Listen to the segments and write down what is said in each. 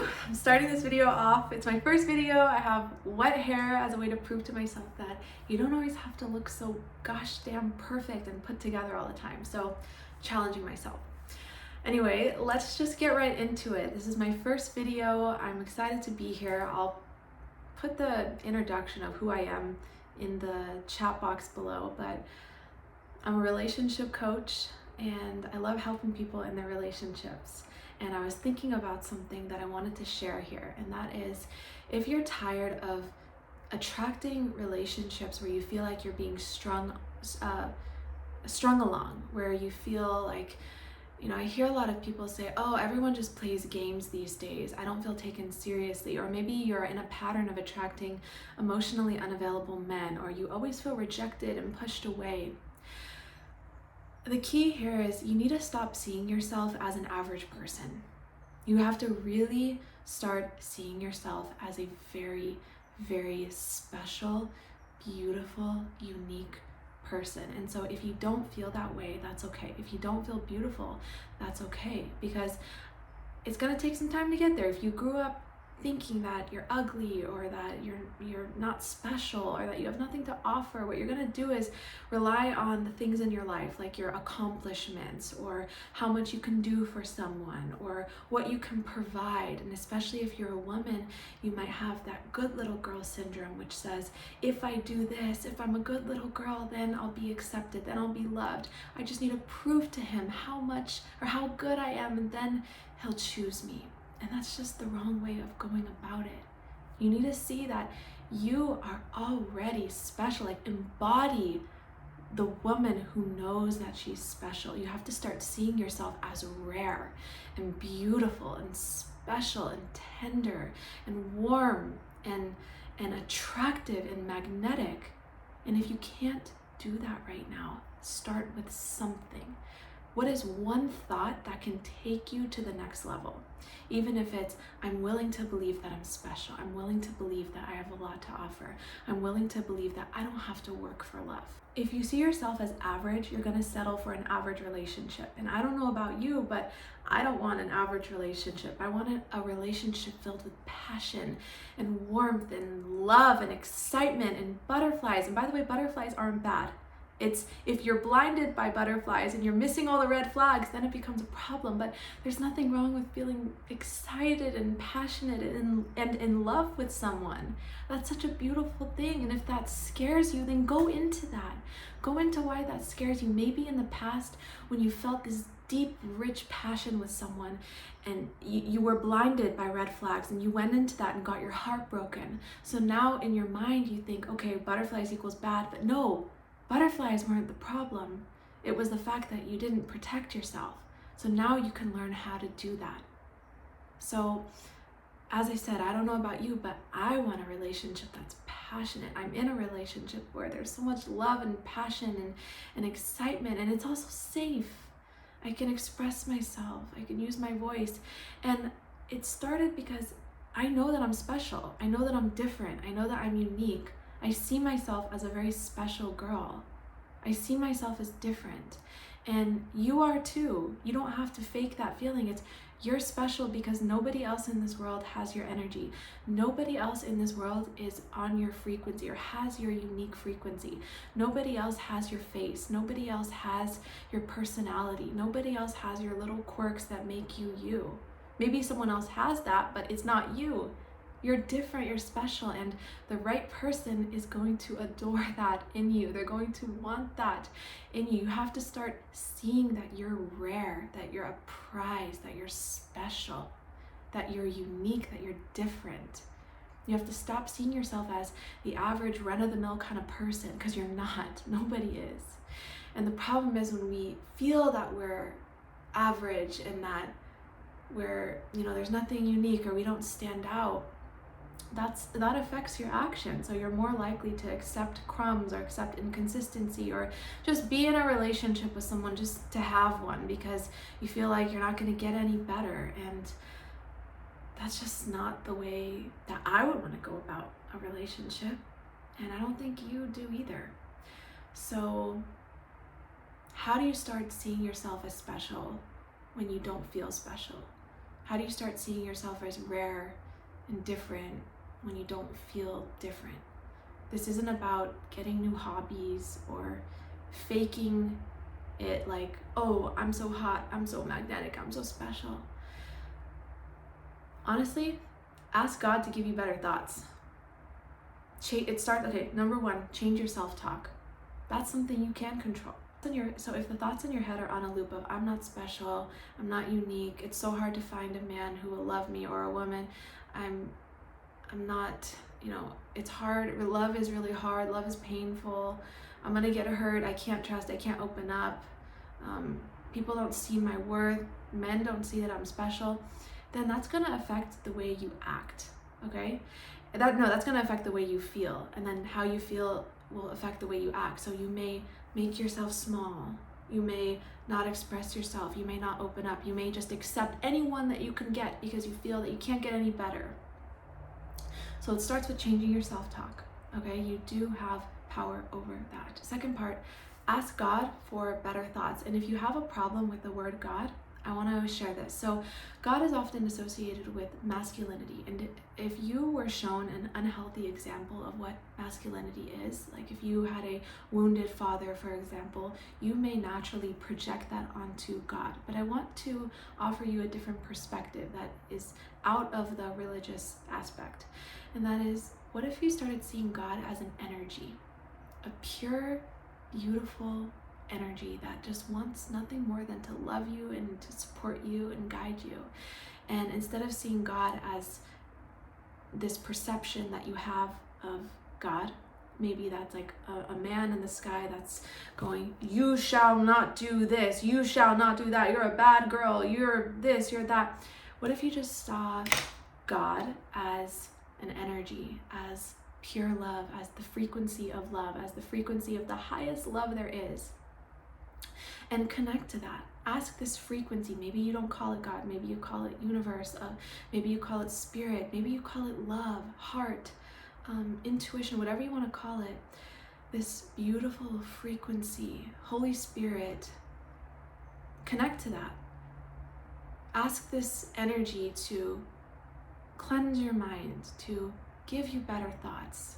I'm starting this video off. It's my first video. I have wet hair as a way to prove to myself that you don't always have to look so gosh damn perfect and put together all the time. So, challenging myself. Anyway, let's just get right into it. This is my first video. I'm excited to be here. I'll put the introduction of who I am in the chat box below, but I'm a relationship coach and I love helping people in their relationships. And I was thinking about something that I wanted to share here, and that is, if you're tired of attracting relationships where you feel like you're being strung along, where you feel like, I hear a lot of people say, oh, everyone just plays games these days. I don't feel taken seriously. Or maybe you're in a pattern of attracting emotionally unavailable men, or you always feel rejected and pushed away. The key here is you need to stop seeing yourself as an average person. You have to really start seeing yourself as a very, very special, beautiful, unique person. And so if you don't feel that way, that's okay. If you don't feel beautiful, that's okay, because it's going to take some time to get there. If you grew up thinking that you're ugly, or that you're not special, or that you have nothing to offer, what you're going to do is rely on the things in your life, like your accomplishments, or how much you can do for someone, or what you can provide. And especially if you're a woman, you might have that good little girl syndrome, which says, if I do this, if I'm a good little girl, then I'll be accepted, then I'll be loved. I just need to prove to him how much or how good I am, and then he'll choose me. And that's just the wrong way of going about it. You need to see that you are already special. Like, embody the woman who knows that she's special. You have to start seeing yourself as rare and beautiful and special and tender and warm and attractive and magnetic. And if you can't do that right now, start with something. What is one thought that can take you to the next level? Even if it's, I'm willing to believe that I'm special. I'm willing to believe that I have a lot to offer. I'm willing to believe that I don't have to work for love. If you see yourself as average, you're going to settle for an average relationship. And I don't know about you, but I don't want an average relationship. I want a relationship filled with passion and warmth and love and excitement and butterflies. And by the way, butterflies aren't bad. It's if you're blinded by butterflies and you're missing all the red flags, then it becomes a problem. But there's nothing wrong with feeling excited and passionate and in love with someone. That's such a beautiful thing. And if that scares you, then go into that. Go into why that scares you. Maybe in the past, when you felt this deep, rich passion with someone, and you were blinded by red flags, and you went into that and got your heart broken. So now in your mind, you think, okay, butterflies equals bad, but no. Butterflies weren't the problem. It was the fact that you didn't protect yourself. So now you can learn how to do that. So, as I said, I don't know about you, but I want a relationship that's passionate. I'm in a relationship where there's so much love and passion and excitement, and it's also safe. I can express myself. I can use my voice. And it started because I know that I'm special. I know that I'm different. I know that I'm unique. I see myself as a very special girl. I see myself as different. And you are too. You don't have to fake that feeling. You're special because nobody else in this world has your energy. Nobody else in this world is on your frequency or has your unique frequency. Nobody else has your face. Nobody else has your personality. Nobody else has your little quirks that make you you. Maybe someone else has that, but it's not you. You're different, you're special, and the right person is going to adore that in you. They're going to want that in you. You have to start seeing that you're rare, that you're a prize, that you're special, that you're unique, that you're different. You have to stop seeing yourself as the average run-of-the-mill kind of person, because you're not. Nobody is. And the problem is when we feel that we're average and that there's nothing unique or we don't stand out, that affects your action. So you're more likely to accept crumbs or accept inconsistency, or just be in a relationship with someone just to have one because you feel like you're not going to get any better. And that's just not the way that I would want to go about a relationship. And I don't think you do either. So how do you start seeing yourself as special when you don't feel special? How do you start seeing yourself as rare and different when you don't feel different? This isn't about getting new hobbies or faking it like, oh, I'm so hot, I'm so magnetic, I'm so special. Honestly, ask God to give you better thoughts. Number one, change your self-talk. That's something you can control. So if the thoughts in your head are on a loop of, I'm not special, I'm not unique, it's so hard to find a man who will love me, or a woman, I'm not, it's hard, love is really hard, love is painful, I'm gonna get hurt, I can't trust, I can't open up, people don't see my worth, men don't see that I'm special, then that's gonna affect the way you act, okay? That's gonna affect the way you feel, and then how you feel will affect the way you act. So you may make yourself small, you may not express yourself, you may not open up, you may just accept anyone that you can get because you feel that you can't get any better. So it starts with changing your self-talk, okay? You do have power over that. Second part, ask God for better thoughts. And if you have a problem with the word God, I want to share this. So God is often associated with masculinity, and if you were shown an unhealthy example of what masculinity is, like if you had a wounded father, for example, you may naturally project that onto God. But I want to offer you a different perspective that is out of the religious aspect, and that is, what if you started seeing God as an energy, a pure, beautiful energy that just wants nothing more than to love you and to support you and guide you. And instead of seeing God as this perception that you have of God, maybe that's like a man in the sky that's going, you shall not do this, you shall not do that, you're a bad girl, you're this, you're that. What if you just saw God as an energy, as pure love, as the frequency of love, as the frequency of the highest love there is? And connect to that. Ask this frequency. Maybe you don't call it God. Maybe you call it universe. Maybe you call it spirit. Maybe you call it love, heart, intuition, whatever you want to call it. This beautiful frequency, Holy Spirit. Connect to that. Ask this energy to cleanse your mind, to give you better thoughts.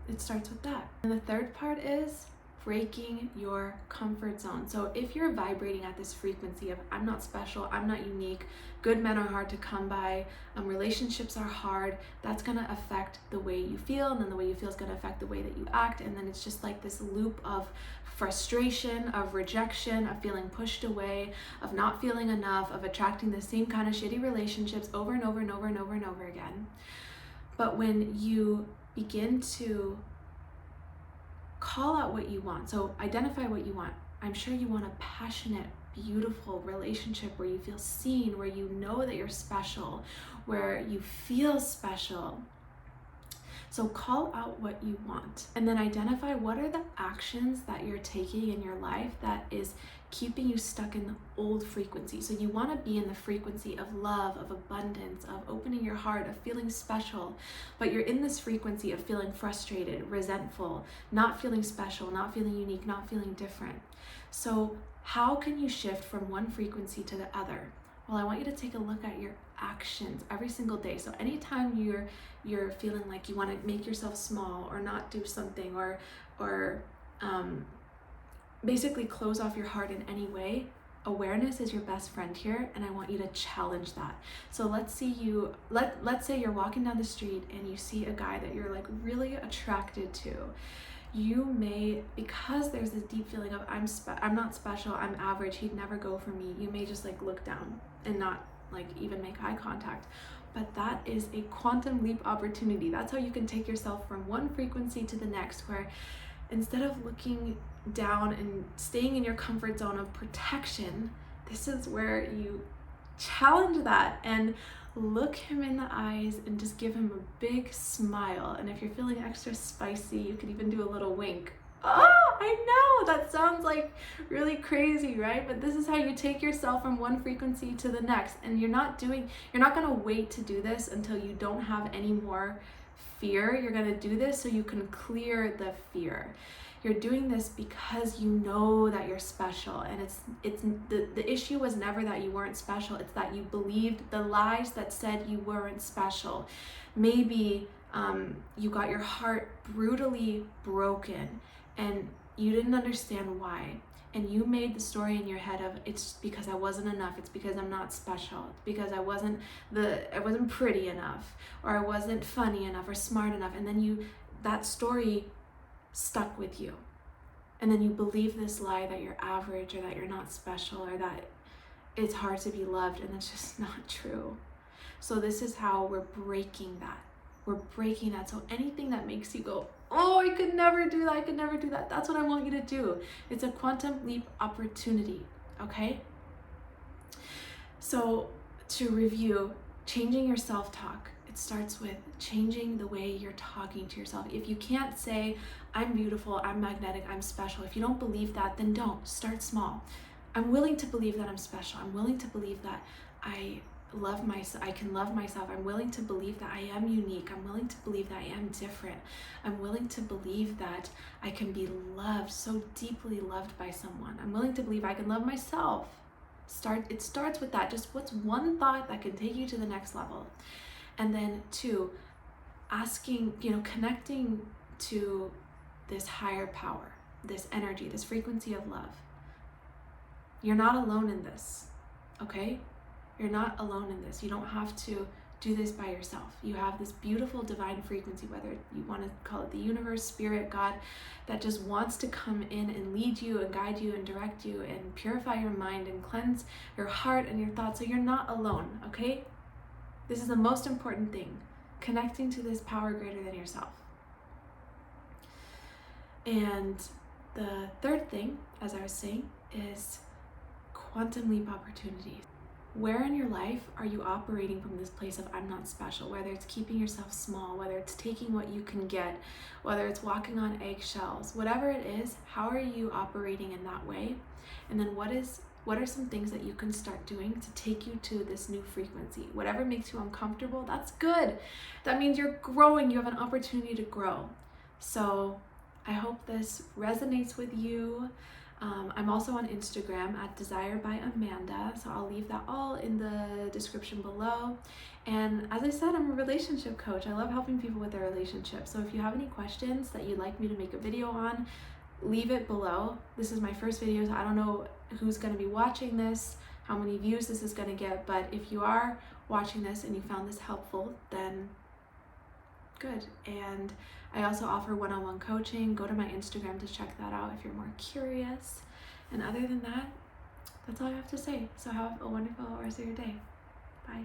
It starts with that. And the third part is breaking your comfort zone. So if you're vibrating at this frequency of, I'm not special, I'm not unique, good men are hard to come by, relationships are hard, that's gonna affect the way you feel, and then the way you feel is gonna affect the way that you act, and then it's just like this loop of frustration, of rejection, of feeling pushed away, of not feeling enough, of attracting the same kind of shitty relationships over and over and over and over and over again. But when you begin to call out what you want, so identify what you want. I'm sure you want a passionate, beautiful relationship where you feel seen, where you know that you're special, where you feel special. So call out what you want, and then identify what are the actions that you're taking in your life that is keeping you stuck in the old frequency. So you want to be in the frequency of love, of abundance, of opening your heart, of feeling special, but you're in this frequency of feeling frustrated, resentful, not feeling special, not feeling unique, not feeling different. So how can you shift from one frequency to the other? Well, I want you to take a look at your actions every single day. So anytime you're feeling like you want to make yourself small or not do something or basically close off your heart in any way, awareness is your best friend here, and I want you to challenge that. So let's say you're walking down the street and you see a guy that you're like really attracted to. You may, because there's this deep feeling of I'm not special, I'm average, he'd never go for me, you may just like look down and not like even make eye contact. But that is a quantum leap opportunity. That's how you can take yourself from one frequency to the next, where instead of looking down and staying in your comfort zone of protection, this is where you challenge that and look him in the eyes and just give him a big smile. And if you're feeling extra spicy, you can even do a little wink. Oh, I know that sounds like really crazy, right? But this is how you take yourself from one frequency to the next. And you're not gonna wait to do this until you don't have any more fear. You're gonna do this so you can clear the fear. You're doing this because you know that you're special, and the issue was never that you weren't special. It's that you believed the lies that said you weren't special. Maybe you got your heart brutally broken and you didn't understand why. And you made the story in your head of, it's because I wasn't enough, it's because I'm not special, it's because I wasn't pretty enough, or I wasn't funny enough or smart enough. And then that story stuck with you. And then you believe this lie that you're average, or that you're not special, or that it's hard to be loved, and it's just not true. So this is how we're breaking that. We're breaking that. So anything that makes you go, oh, I could never do that, I could never do that, that's what I want you to do. It's a quantum leap opportunity, okay? So to review, changing your self-talk, it starts with changing the way you're talking to yourself. If you can't say, I'm beautiful, I'm magnetic, I'm special, if you don't believe that, then don't. Start small. I'm willing to believe that I'm special. I'm willing to believe that I love myself, I can love myself. I'm willing to believe that I am unique. I'm willing to believe that I am different. I'm willing to believe that I can be loved, so deeply loved by someone. I'm willing to believe I can love myself. It starts with that. Just what's one thought that can take you to the next level? And then 2, asking, connecting to this higher power, this energy, this frequency of love. You're not alone in this, okay? You're not alone in this. You don't have to do this by yourself. You have this beautiful divine frequency, whether you want to call it the universe, spirit, God, that just wants to come in and lead you and guide you and direct you and purify your mind and cleanse your heart and your thoughts. So you're not alone, okay? This is the most important thing, connecting to this power greater than yourself. And the third thing, as I was saying, is quantum leap opportunities. Where in your life are you operating from this place of I'm not special? Whether it's keeping yourself small, whether it's taking what you can get, whether it's walking on eggshells, whatever it is, how are you operating in that way? And then what are some things that you can start doing to take you to this new frequency? Whatever makes you uncomfortable, that's good. That means you're growing, you have an opportunity to grow. So I hope this resonates with you. I'm also on Instagram at desirebyamanda, so I'll leave that all in the description below. And as I said, I'm a relationship coach. I love helping people with their relationships. So if you have any questions that you'd like me to make a video on, leave it below. This is my first video, so I don't know who's going to be watching this, how many views this is going to get, but if you are watching this and you found this helpful, then good. And I also offer one-on-one coaching. Go to my Instagram to check that out if you're more curious. And other than that, that's all I have to say. So have a wonderful rest of your day. Bye.